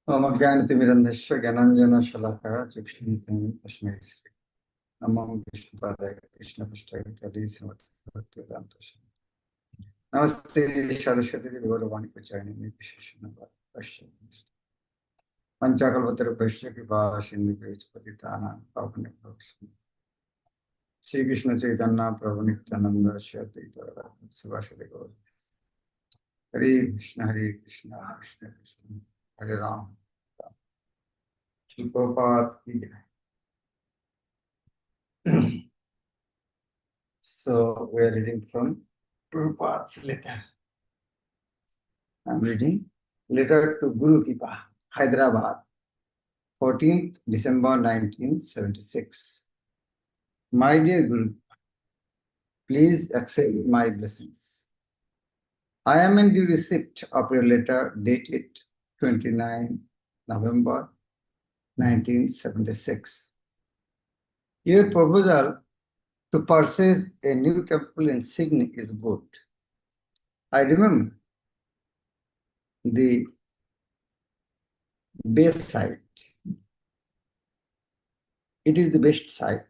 ओम अज्ञानतिमिरन्धस्य ज्ञानाञ्जनशलाकः चक्षुरुन्मिलितं तस्मै श्री नमो विष्णुपादाय कृष्णपृष्ठाय तदे भक्तिवेदान्तस्वामिने। नमस्ते सरस्वती गौरवाणी प्रचारिणे विशेषणं पश्चिम पंचाकल्पतरुभ्यश्च कृपा सिन्धुभ्यश्च पतितानां पावनेभ्यो श्री कृष्ण चैतन्य प्रभु नित्यानंद श्री अद्वैत शिवासादि गौर हरे कृष्ण कृष्ण कृष्ण हरे राम श्री प्रभुपाद की जय। So we are reading from Prabhupada's letter. I'm reading letter to Guru Kipa, Hyderabad, 14th December 1976. My dear Guru, please accept my blessings. I am in due receipt of your letter dated 29 November 1976. Your proposal to purchase a new temple in Sydney is good. I remember the best site. It is the best site.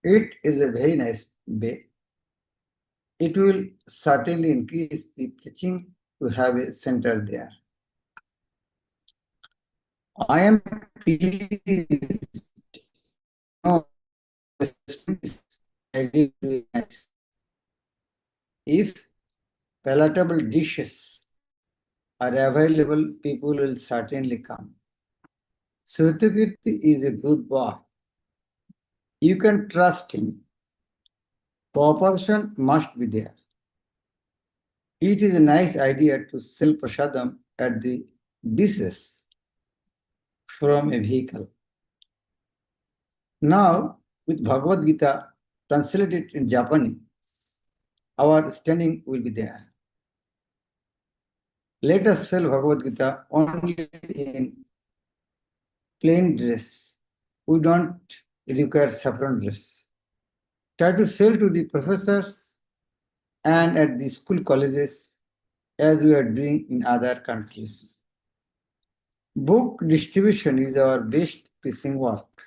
It is a very nice bay. It will certainly increase the preaching to have a center there. I am pleased. No, if palatable dishes are available, people will certainly come. Srutakirti is a good boy. You can trust him. Proportion must be there. It is a nice idea to sell prasadam at the dishes from a vehicle. Now, with Bhagavad Gita translated in Japanese, our standing will be there. Let us sell Bhagavad Gita only in plain dress. We don't require saffron dress. Try to sell to the professors and at the school colleges as we are doing in other countries. Book distribution is our best preaching work,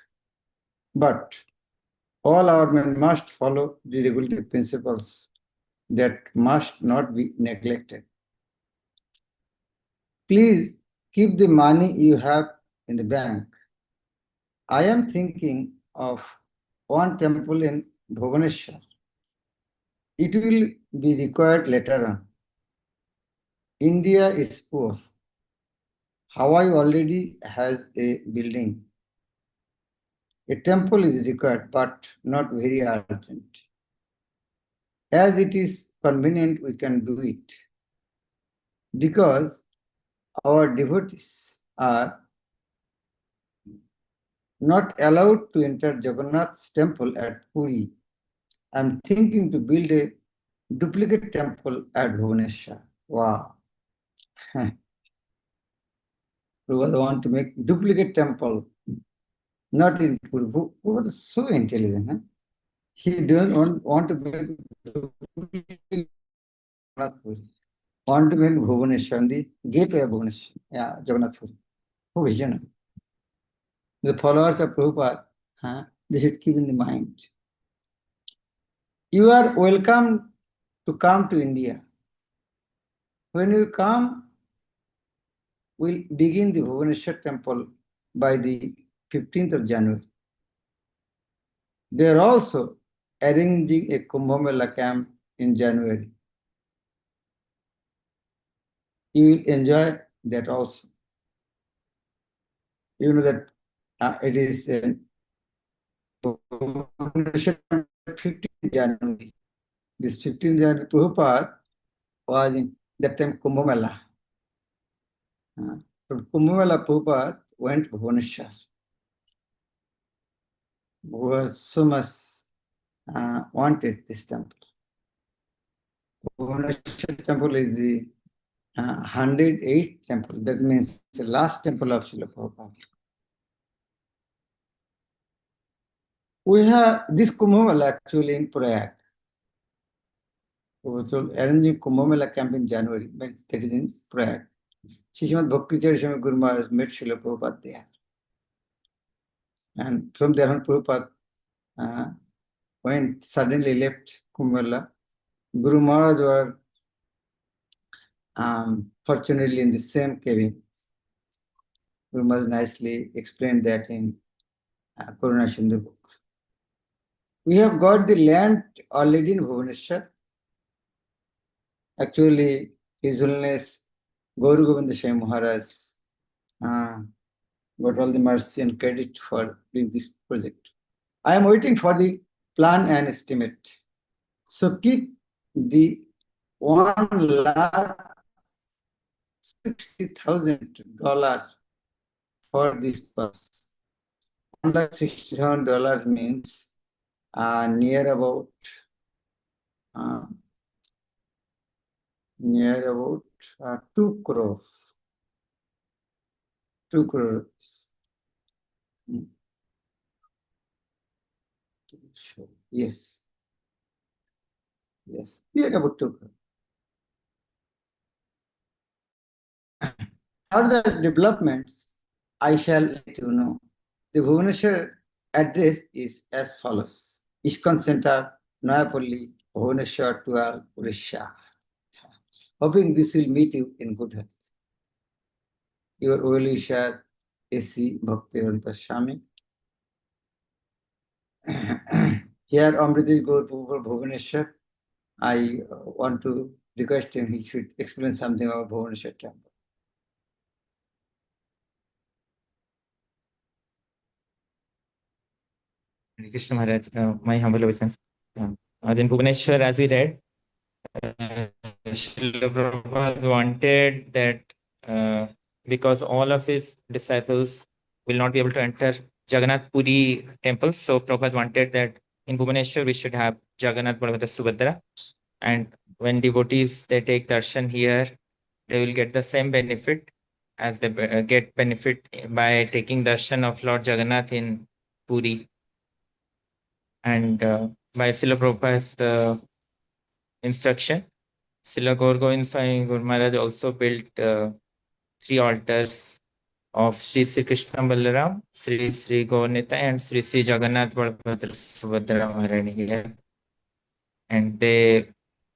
but all our men must follow the regulative principles that must not be neglected. Please keep the money you have in the bank. I am thinking of one temple in Bhubaneswar. It will be required later on. India is poor. Hawaii already has a building. A temple is required, but not very urgent. As it is convenient, we can do it. Because our devotees are not allowed to enter Jagannath's temple at Puri. I am thinking to build a duplicate temple at Bhubaneswar. Wow. We want to make duplicate temple, not in Puri. Who was so intelligent? Huh? He don't want to make duplicate Jagannath Puri. Want to make Bhubaneswar, the gateway of Bhubaneswar. Yeah, Jagannath Puri. Who vision? The followers of Prabhupada, they should keep in the mind. You are welcome to come to India. When you come, we'll begin the Bhubaneswar temple by the 15th of January. They are also arranging a Kumbh Mela camp in January. You will enjoy that also. You know that it is 15th January. This 15th January, Prabhupada was in that time Kumbh Mela. From Kumbh Mela, Prabhupada went to Bhubaneswar. Who was so much wanted this temple. Bhubaneswar temple is the 108th temple. That means the last temple of Srila Prabhupada. We have this Kumbh Mela actually in Prayag. We were arranging Kumbh Mela camp in January, but that is in Prayag. Srimad Bhakti Swami Guru Maharaj met Srila Prabhupada there. And from there on, Prabhupada when suddenly left Kumbh, Guru Maharaj were fortunately in the same cabin. Guru Maharaj nicely explained that in Karuna Sindhu book. We have got the land already in Bhubaneswar. Actually, His Holiness Gauru Govinda Swami Maharaj got all the mercy and credit for doing this project. I am waiting for the plan and estimate. So keep the $1,60,000 for this purpose. $1,60,000 means near about 2 crore. 2 crores. Yes. Yes. Near about 2 crore. Further developments, I shall let you know. The Bhubaneswar address is as follows. ISKCON Center, Noyapalli, Bhubaneswar, 12, Odisha. Hoping this will meet you in good health. Your well-wisher, A.C. Bhakti Prema Swami. Here, Amritesh Gaur Bhubaneswar. I want to request him, he should explain something about Bhubaneswar temple. Krishna Maharaj, my humble obeisance. In Bhubaneswar, as we read, Srila Prabhupada wanted that because all of his disciples will not be able to enter Jagannath Puri temple, so Prabhupada wanted that in Bhubaneswar we should have Jagannath Balabhadra Subhadra, and when devotees they take darshan here, they will get the same benefit as they get benefit by taking darshan of Lord Jagannath in Puri. And by Srila Prabhupada's instruction, Srila Gaur Govind Swami Guru Maharaj also built 3 altars of Sri Sri Krishna Balaram, Sri Sri Gaurnita, and Sri Sri Jagannath Balabhadra Subhadra Maharani here. And they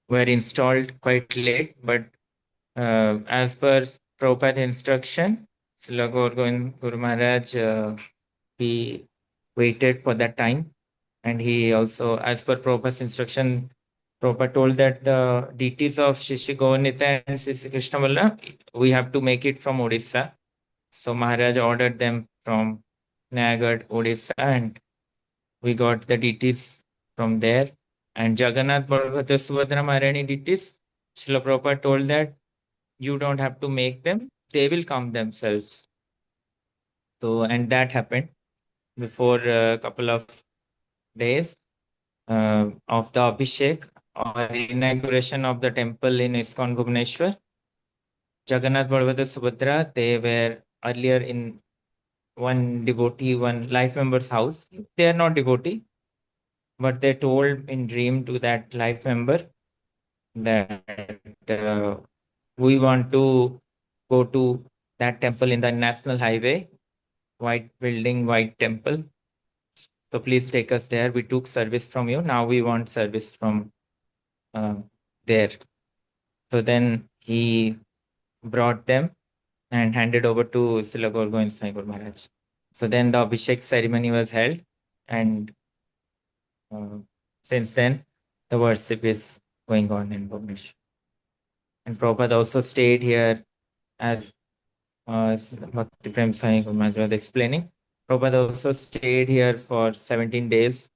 were installed quite late, but as per Prabhupada instruction, Srila Gaur Govind Guru Maharaj, he waited for that time. And he also, as per Prabhupada's instruction, Prabhupada told that the deities of Shishi Gaunita and Shishi Krishna Balaram, we have to make it from Odisha. So Maharaj ordered them from Nayagad, Odisha, and we got the deities from there. And Jagannath Balabhadra Subhadra Maharani deities, Srila Prabhupada told that you don't have to make them, they will come themselves. So, and that happened before a couple of days of the Abhishek or inauguration of the temple in ISKCON Bhubaneswar. Jagannath Balabhadra Subhadra, they were earlier in one devotee, one life member's house. They are not devotee, but they told in dream to that life member that we want to go to that temple in the national highway, white building, white temple. So please take us there. We took service from you. Now we want service from there. So then he brought them and handed over to Srila Gaur Govind Sai Guru Maharaj. So then the Abhishek ceremony was held, and since then the worship is going on in Bhubaneswar. And Prabhupada also stayed here as Bhakti Prema Swami Guru Maharaj was explaining. Prabhupada also stayed here for 17 days,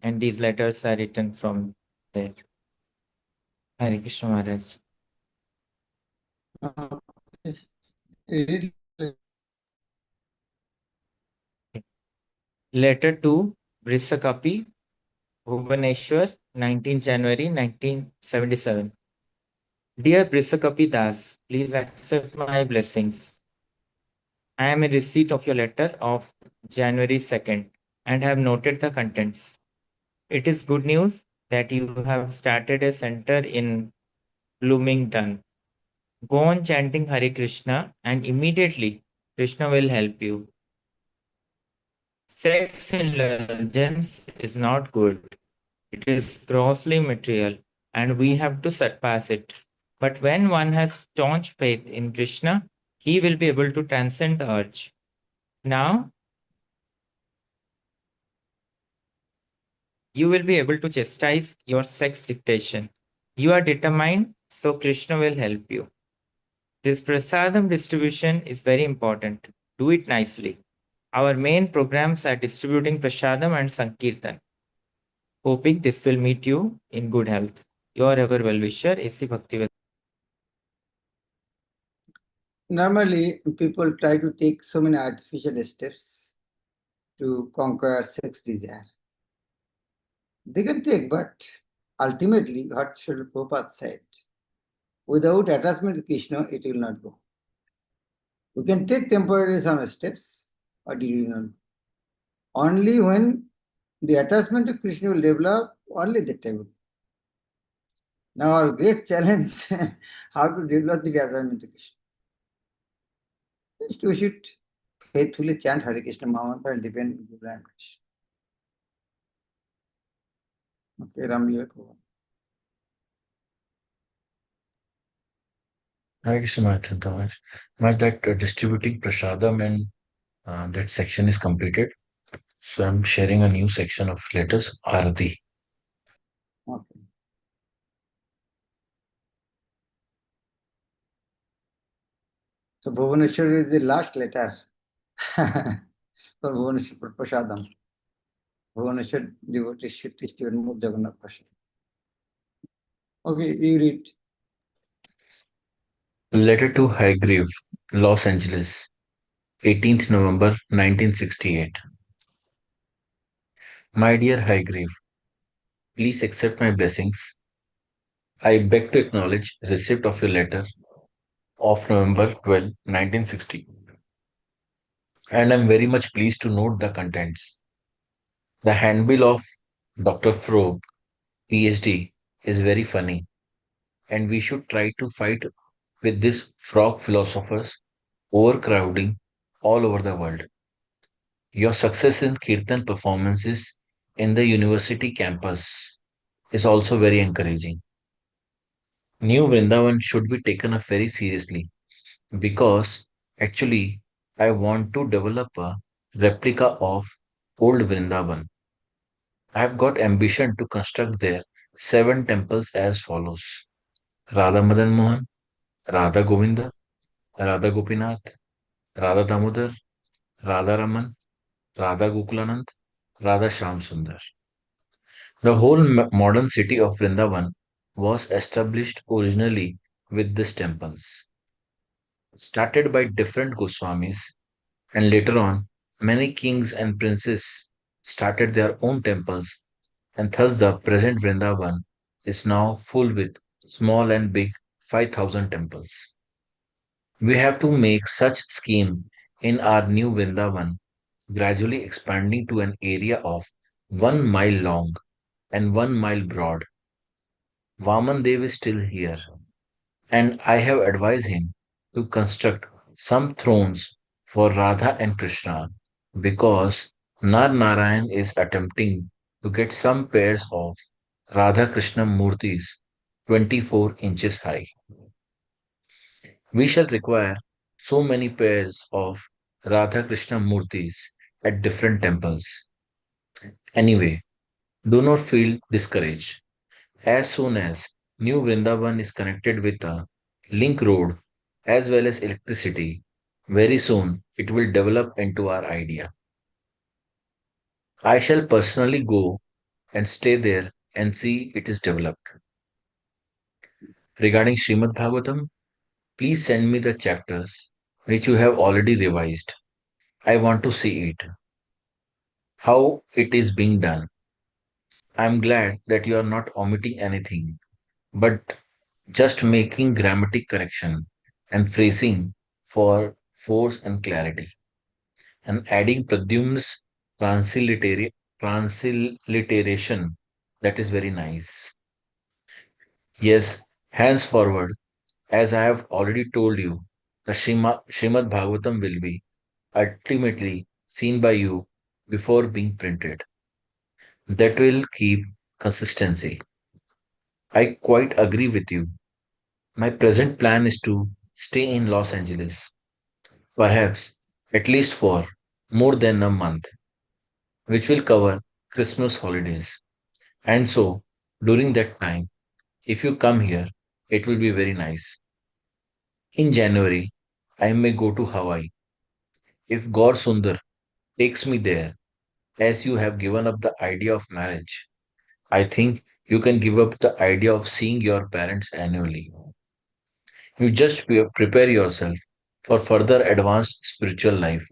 and these letters are written from there. Hare Krishna Maharaj. Letter to Brisakapi, Bhubaneswar, 19 January 1977. Dear Brisakapi Das, please accept my blessings. I am in receipt of your letter of January 2nd and have noted the contents. It is good news that you have started a center in Bloomington. Go on chanting Hare Krishna, and immediately Krishna will help you. Sex indulgence is not good. It is grossly material, and we have to surpass it. But when one has staunch faith in Krishna, he will be able to transcend the urge. Now, you will be able to chastise your sex dictation. You are determined, so Krishna will help you. This prasadam distribution is very important. Do it nicely. Our main programs are distributing prasadam and sankirtan. Hoping this will meet you in good health. Your ever well wisher, A.C. Bhakti. Normally, people try to take so many artificial steps to conquer sex desire. They can take, but ultimately, what Srila Prabhupada said, without attachment to Krishna, it will not go. We can take temporarily some steps, but it will not go. Only when the attachment to Krishna will develop, only that time. Now, our great challenge how to develop the attachment to Krishna. Just we should faithfully chant Hare Krishna Mahamantra and depend on Guru and Krishna. Okay, Ram, you go on. Hare Krishna Maharaj. Maharaj, that distributing prasadam and that section is completed. So I'm sharing a new section of letters, Arati. Okay. So Bhuvaneshwar is the last letter for Bhuvaneshwar for Prasadam. Bhuvaneshwar devotees should distribute more Jagannath Prasad. Okay, you read. Letter to Highgrave, Los Angeles, 18th November 1968. My dear Highgrave, please accept my blessings. I beg to acknowledge receipt of your letter of November 12, 1960, and I'm very much pleased to note the contents. The handbill of Dr. Frobe, PhD, is very funny, and we should try to fight with these frog philosophers overcrowding all over the world. Your success in Kirtan performances in the university campus is also very encouraging. New Vrindavan should be taken up very seriously because actually I want to develop a replica of old Vrindavan. I have got ambition to construct there 7 temples as follows: Radha Madan Mohan, Radha Govinda, Radha Gopinath, Radha Damodar, Radha Raman, Radha Gokulanand, Radha Shyam Sundar. The whole modern city of Vrindavan was established originally with these temples. Started by different Goswamis, and later on, many kings and princes started their own temples, and thus the present Vrindavan is now full with small and big 5,000 temples. We have to make such scheme in our new Vrindavan, gradually expanding to an area of 1 mile long and 1 mile broad. Vaman Dev is still here, and I have advised him to construct some thrones for Radha and Krishna because Nar Narayan is attempting to get some pairs of Radha Krishna Murtis 24 inches high. We shall require so many pairs of Radha Krishna Murtis at different temples. Anyway, do not feel discouraged. As soon as New Vrindavan is connected with a link road as well as electricity, very soon it will develop into our idea. I shall personally go and stay there and see it is developed. Regarding Srimad Bhagavatam, please send me the chapters which you have already revised. I want to see it, how it is being done. I am glad that you are not omitting anything, but just making grammatic correction and phrasing for force and clarity, and adding Pradyumna's transliteration. That is very nice. Yes, henceforward, As I have already told you, the Srimad Bhagavatam will be ultimately seen by you before being printed. That will keep consistency. I quite agree with you. My present plan is to stay in Los Angeles, perhaps at least for more than a month, which will cover Christmas holidays. And so, during that time, if you come here, it will be very nice. In January, I may go to Hawaii. If Gaur Sundar takes me there, as you have given up the idea of marriage, I think you can give up the idea of seeing your parents annually. You just prepare yourself for further advanced spiritual life.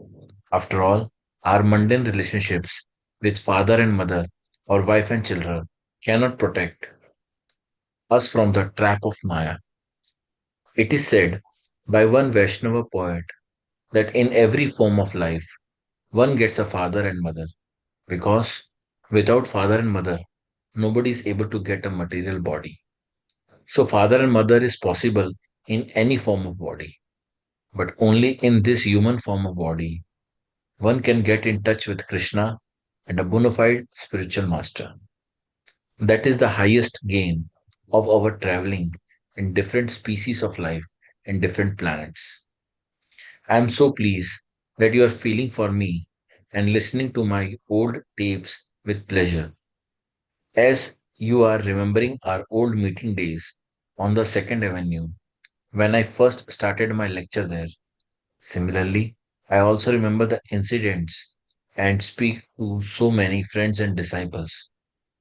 After all, our mundane relationships with father and mother or wife and children cannot protect us from the trap of Maya. It is said by one Vaishnava poet that in every form of life, one gets a father and mother because without father and mother, nobody is able to get a material body. So, father and mother is possible in any form of body, but only in this human form of body, one can get in touch with Krishna and a bona fide spiritual master. That is the highest gain of our traveling in different species of life in different planets. I am so pleased that you are feeling for me and listening to my old tapes with pleasure. As you are remembering our old meeting days on the Second Avenue when I first started my lecture there. Similarly, I also remember the incidents and speak to so many friends and disciples.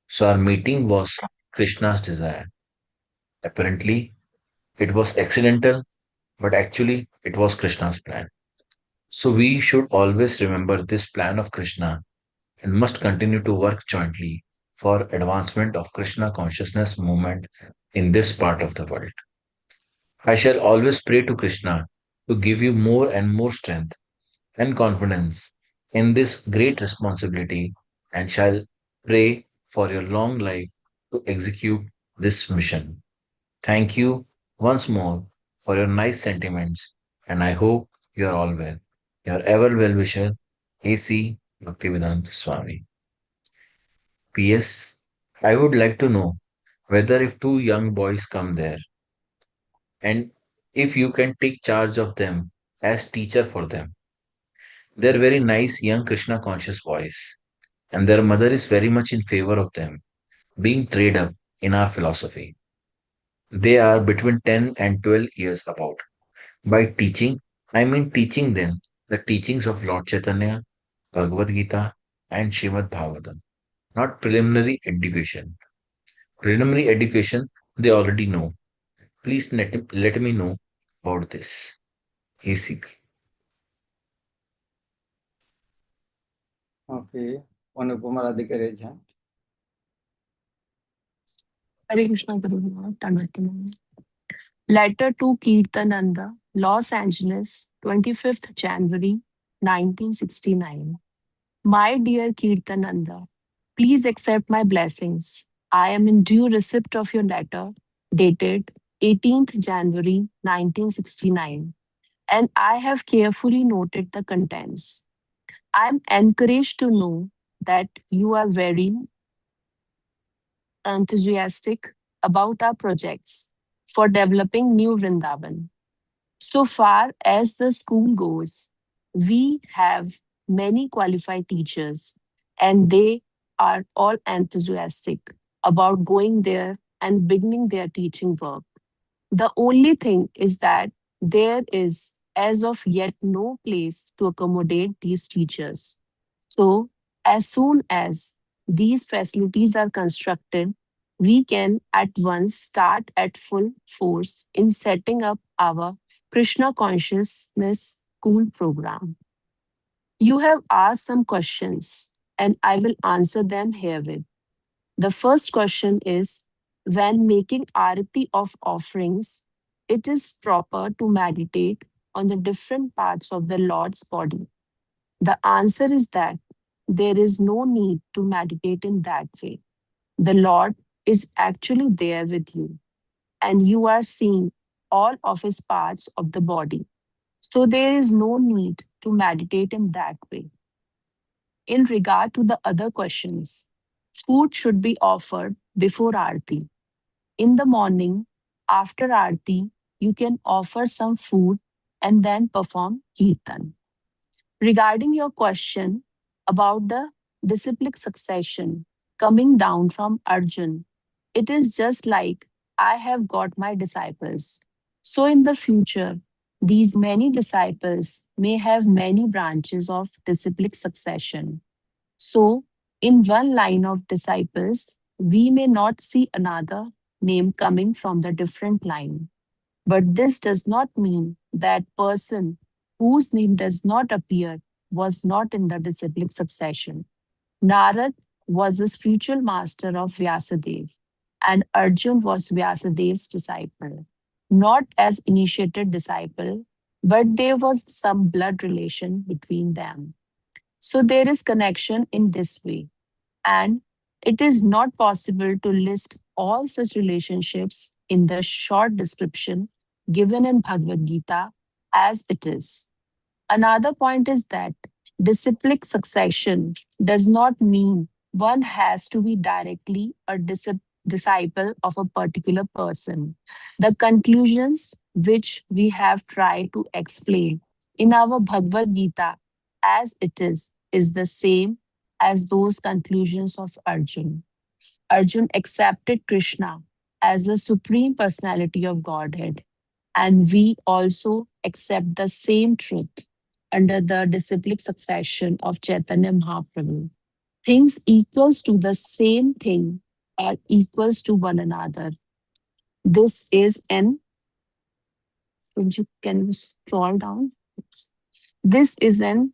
So our meeting was Krishna's desire. Apparently, it was accidental, but actually it was Krishna's plan. So we should always remember this plan of Krishna and must continue to work jointly for advancement of Krishna consciousness movement in this part of the world. I shall always pray to Krishna to give you more and more strength and confidence in this great responsibility and shall pray for your long life to execute this mission. Thank you once more for your nice sentiments, and I hope you are all well. Your ever well wisher, A.C. Bhaktivedanta Swami. P.S. I would like to know whether if two young boys come there and if you can take charge of them as teacher for them. They're very nice young Krishna conscious boys, and their mother is very much in favor of them being trained up in our philosophy. They are between 10 and 12 years about. By teaching, I mean teaching them the teachings of Lord Chaitanya, Bhagavad Gita, and Srimad Bhagavatam, not preliminary education. Preliminary education they already know. Please let me know about this. ACP. Okay. Anupama Radhika raise hand. Hare Krishna Guru Tanvatimam. Letter to Kirtananda, Los Angeles, 25th January 1969. My dear Kirtananda, please accept my blessings. I am in due receipt of your letter dated 18th January 1969, and I have carefully noted the contents. I am encouraged to know that you are very enthusiastic about our projects for developing New Vrindavan. So far as the school goes, we have many qualified teachers, and they are all enthusiastic about going there and beginning their teaching work. The only thing is that there is, as of yet, no place to accommodate these teachers. So, as soon as these facilities are constructed, we can at once start at full force in setting up our Krishna consciousness school program. You have asked some questions, and I will answer them herewith. The first question is, when making arati of offerings, it is proper to meditate on the different parts of the Lord's body. The answer is that there is no need to meditate in that way. The Lord is actually there with you, and you are seeing all of his parts of the body. So there is no need to meditate in that way. In regard to the other questions, food should be offered before Aarti. In the morning, after Aarti, you can offer some food and then perform kirtan. Regarding your question about the disciplic succession coming down from Arjun, it is just like I have got my disciples. So in the future, these many disciples may have many branches of disciplic succession. So, in one line of disciples, we may not see another name coming from the different line. But this does not mean that person whose name does not appear was not in the disciplic succession. Narad was the spiritual master of Vyasadeva, and Arjun was Vyasadev's disciple. Not as initiated disciple, but there was some blood relation between them. So there is connection in this way. And it is not possible to list all such relationships in the short description given in Bhagavad Gita as it is. Another point is that disciplic succession does not mean one has to be directly a disciple of a particular person. The conclusions which we have tried to explain in our Bhagavad Gita as it is the same as those conclusions of Arjun. Arjun accepted Krishna as the Supreme Personality of Godhead, and we also accept the same truth under the disciplic succession of Chaitanya Mahaprabhu. Things equals to the same thing are equals to one another. This is an, can you scroll down? This is an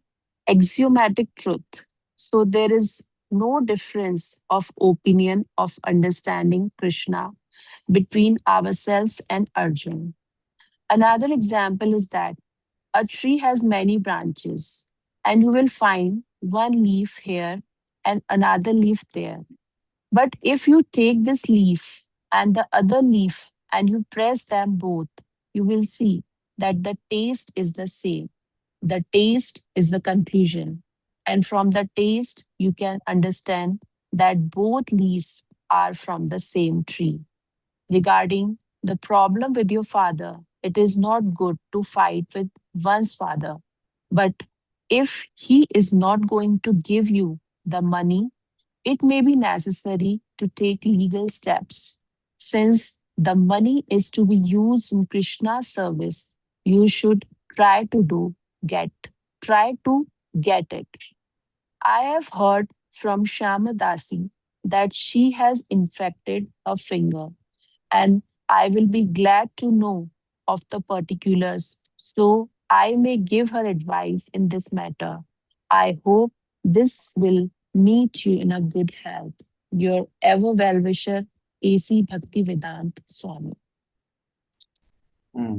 axiomatic truth. So there is no difference of opinion of understanding Krishna between ourselves and Arjun. Another example is that a tree has many branches, and you will find one leaf here and another leaf there. But if you take this leaf and the other leaf and you press them both, you will see that the taste is the same. The taste is the conclusion. And from the taste, you can understand that both leaves are from the same tree. Regarding the problem with your father, it is not good to fight with one's father. But if he is not going to give you the money, it may be necessary to take legal steps. Since the money is to be used in Krishna's service, you should try to get try to get it. I have heard from Shamadasi that she has infected her finger, and I will be glad to know of the particulars so I may give her advice in this matter. I hope this will meet you in a good health. Your ever well wisher, A.C. Bhakti Vedant Swami. Hmm.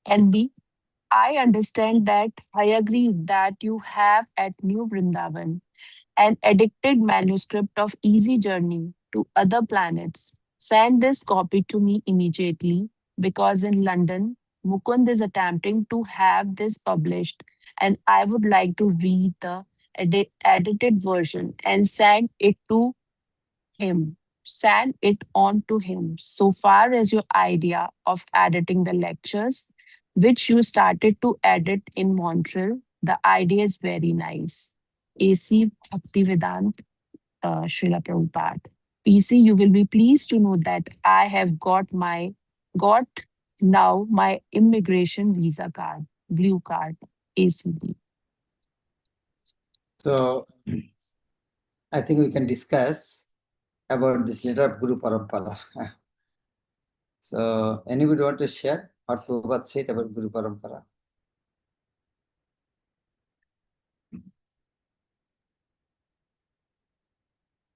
NB, I understand that I agree that you have at New Vrindavan an addicted manuscript of Easy Journey to Other Planets. Send this copy to me immediately because in London, Mukund is attempting to have this published and I would like to read the edited version and send it to him. Send it on to him. So far as your idea of editing the lectures, which you started to edit in Montreal, the idea is very nice. AC Bhaktivedant Srila Prabhupada. PC, you will be pleased to know that I have got now my immigration visa card, blue card, ACB. So I think we can discuss about this letter of Guru Parampara. So anybody want to share what Prabhupada said about Guru Parampara?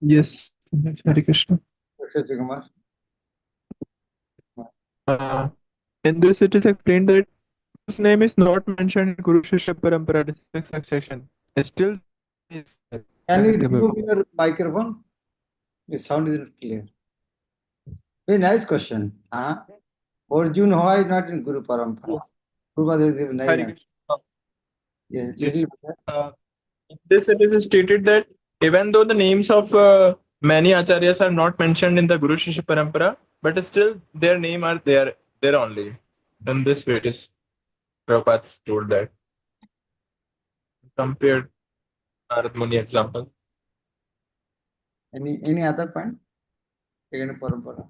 Yes, Hare Krishna. Krishna Kumar? Uh, in this, it is explained that his name is not mentioned in Guru Shishya Parampara succession. Still, Can you remove your microphone? Your sound is not clear. Very nice question. Huh? Origin why not in Guru Parampara? Yes. Prabhupada has given Hare nine. Krishna. Yes, Yes. little bit. In this it is stated that even though the names of many acharyas are not mentioned in the Guru Shishya Parampara, but still their name are there only. In this way, it is Prabhupada told that. Compared Narad Muni example. Any other point? Again, Parampara.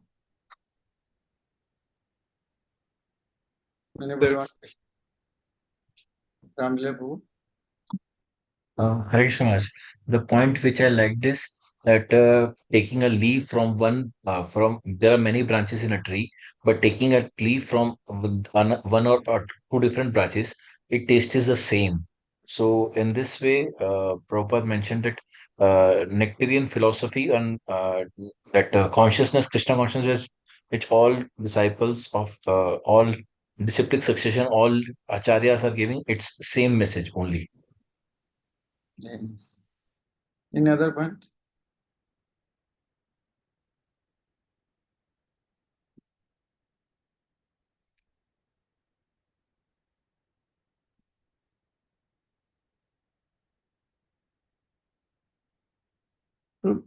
Anybody want That's to Ramlila Prabhu? Hare Krishna Maharaj. The point which I liked is that taking a leaf from there are many branches in a tree, but taking a leaf from one or two different branches, it tastes the same. So in this way, Prabhupada mentioned that nectarian philosophy and that consciousness, Krishna consciousness, which all disciples of all disciplic succession, all acharyas are giving, it's same message only. Yes. Any other point?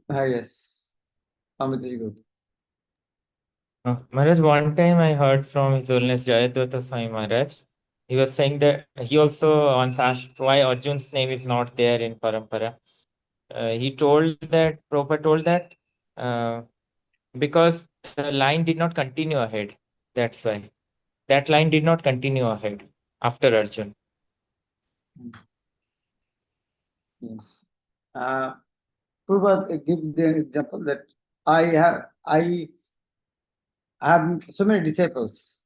Yes. Amitaji Guru. Maharaj, one time I heard from His Holiness Jayadvaita Swami Maharaj. He was saying that he also once asked why Arjun's name is not there in Parampara. He told that, Prabhupada told that because the line did not continue ahead. That's why. That line did not continue ahead after Arjun. Yes. Prabhupada give the example that I have so many disciples.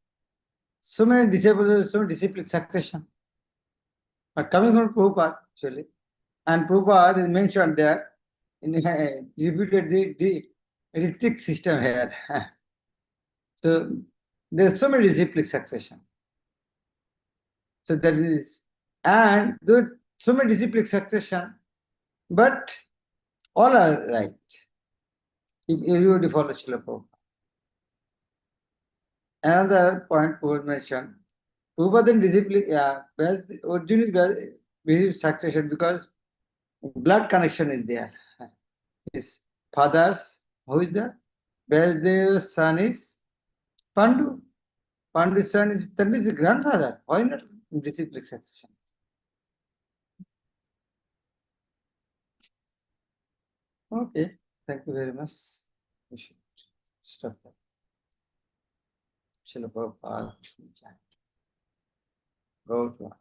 So many disciples, so many disciplic succession. But coming from Prabhupada, actually, and Prabhupada is mentioned there, repeated the rhetoric system here. So there's so many disciplic succession. So that is, and those so many disciplic succession, but all are right. If everybody follows Srila Prabhupada. Another point was mentioned, Prabhupada and disciplic, Arjun is very succession because blood connection is there. His father's, who is there? Vyasadeva's son is Pandu. Pandu's son is, that means his grandfather. Why not disciplic succession? Okay, thank you very much. We should stop there. Srila Prabhupada, go to